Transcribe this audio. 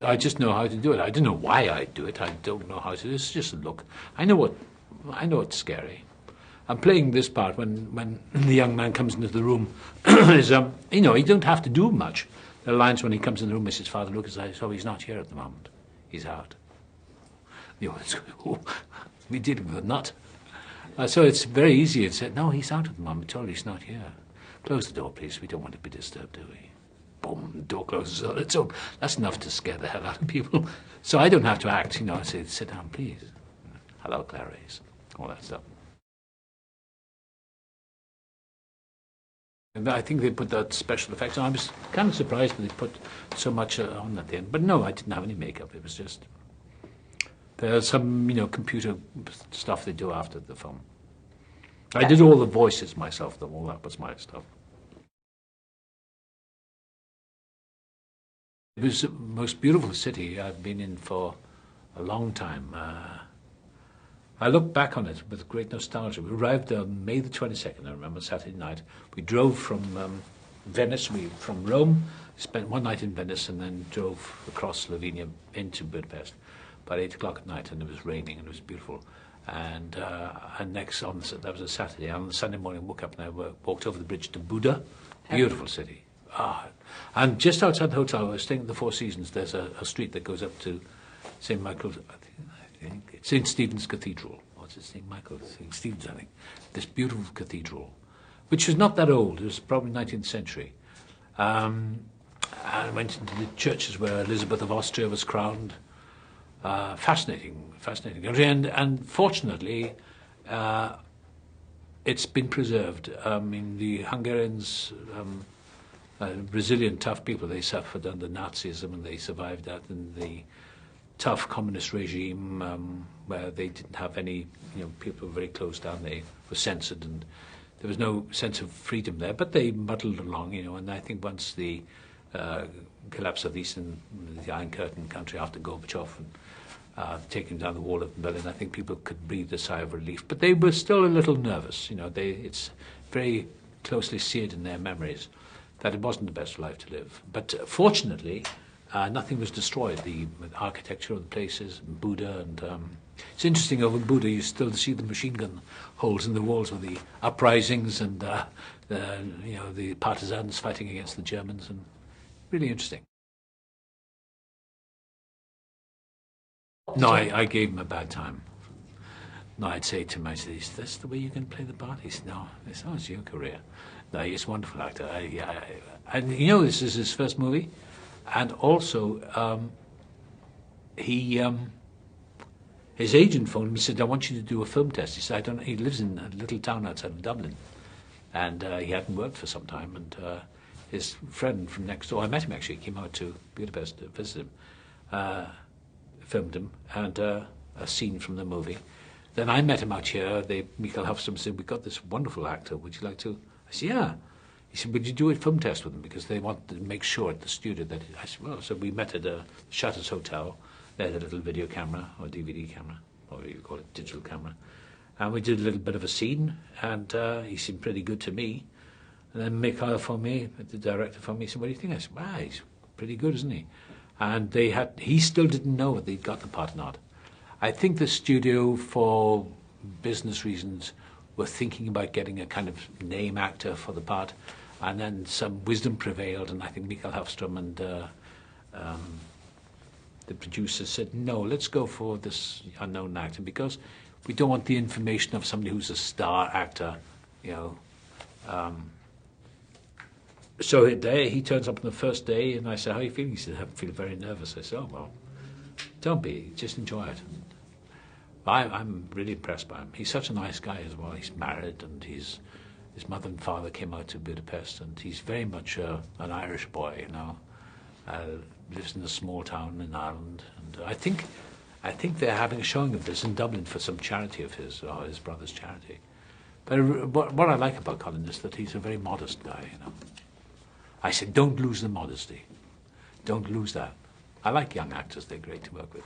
I just know how to do it. I don't know why I do it. I don't know how to do it. It's just a look. I know it's scary. I'm playing this part when the young man comes into the room. Is you know, he don't have to do much. There are lines when he comes in the room, Mrs. Father Lucas, so he's not here at the moment. He's out. You know, oh, we did with a nut. So it's very easy to say, no, he's out at the moment. Totally, he's not here. Close the door, please. We don't want to be disturbed, do we? Boom, the door closes on its own. That's enough to scare the hell out of people. So I don't have to act, you know. I say, sit down, please. Hello, Clarice. All that stuff. And I think they put that special effects on. I was kind of surprised that they put so much on at the end. But no, I didn't have any makeup. It was just... There's some, you know, computer stuff they do after the film. I did all the voices myself, though. All that was my stuff. It was the most beautiful city I've been in for a long time. I look back on it with great nostalgia. We arrived on May the 22nd, I remember, Saturday night. We drove from Venice, from Rome, spent one night in Venice, and then drove across Slovenia into Budapest about 8 o'clock at night, and it was raining, and it was beautiful. And next, that was a Saturday, and on the Sunday morning, I woke up and I walked over the bridge to Buda, beautiful city. And just outside the hotel, I was staying at the Four Seasons, there's a street that goes up to St. Michael, I think, St. Stephen's Cathedral. What's it, St. Michael? St. Stephen's, I think. This beautiful cathedral, which was not that old, it was probably 19th century. And I went into the churches where Elizabeth of Austria was crowned. Fascinating. And fortunately, it's been preserved. I mean, the Hungarians, Brazilian tough people, they suffered under Nazism and they survived that in the tough communist regime where they didn't have any, you know, people were very closed down, they were censored and there was no sense of freedom there, but they muddled along, you know, and I think once the collapse of the Iron Curtain country after Gorbachev and taking down the wall of Berlin, I think people could breathe a sigh of relief. But they were still a little nervous, you know. It's very closely seared in their memories that it wasn't the best life to live. But fortunately, nothing was destroyed. The architecture of the places, Buda, and it's interesting. Over Buda, you still see the machine gun holes in the walls with the uprisings and you know, the partisans fighting against the Germans, and really interesting. No, I gave him a bad time. No, I'd say to him, I said, is this the way you can play the part? He said, no, it's your career. No, he's a wonderful actor. And you know, this is his first movie. And also, his agent phoned him and said, I want you to do a film test. He said, I don't know. He lives in a little town outside of Dublin. And he hadn't worked for some time. And his friend from next door, I met him actually, he came out to Budapest to visit him. Filmed him, and a scene from the movie. Then I met him out here. Michael Hofstrom said, we've got this wonderful actor, would you like to? I said, yeah. He said, would you do a film test with him? Because they want to make sure at the studio that... I said, well, so we met at Shutters Hotel. They had a little video camera, or DVD camera, or what you call it, digital camera. And we did a little bit of a scene, and he seemed pretty good to me. And then Michael phoned me, the director phoned me, he said, what do you think? I said, wow, he's pretty good, isn't he? And he still didn't know whether he'd got the part or not. I think the studio, for business reasons, were thinking about getting a kind of name actor for the part, and then some wisdom prevailed, and I think Michael Hofstrom and the producers said, no, let's go for this unknown actor, because we don't want the information of somebody who's a star actor, you know. So he turns up on the first day, and I said, how are you feeling? He said, I feel very nervous. I said, oh, well, don't be, just enjoy it. I'm really impressed by him. He's such a nice guy as well. He's married, and his mother and father came out to Budapest, and he's very much an Irish boy, you know. Lives in a small town in Ireland, and I think they're having a showing of this in Dublin for some charity of his, or his brother's charity. But what I like about Colin is that he's a very modest guy, you know. I said, don't lose the modesty. Don't lose that. I like young actors, they're great to work with.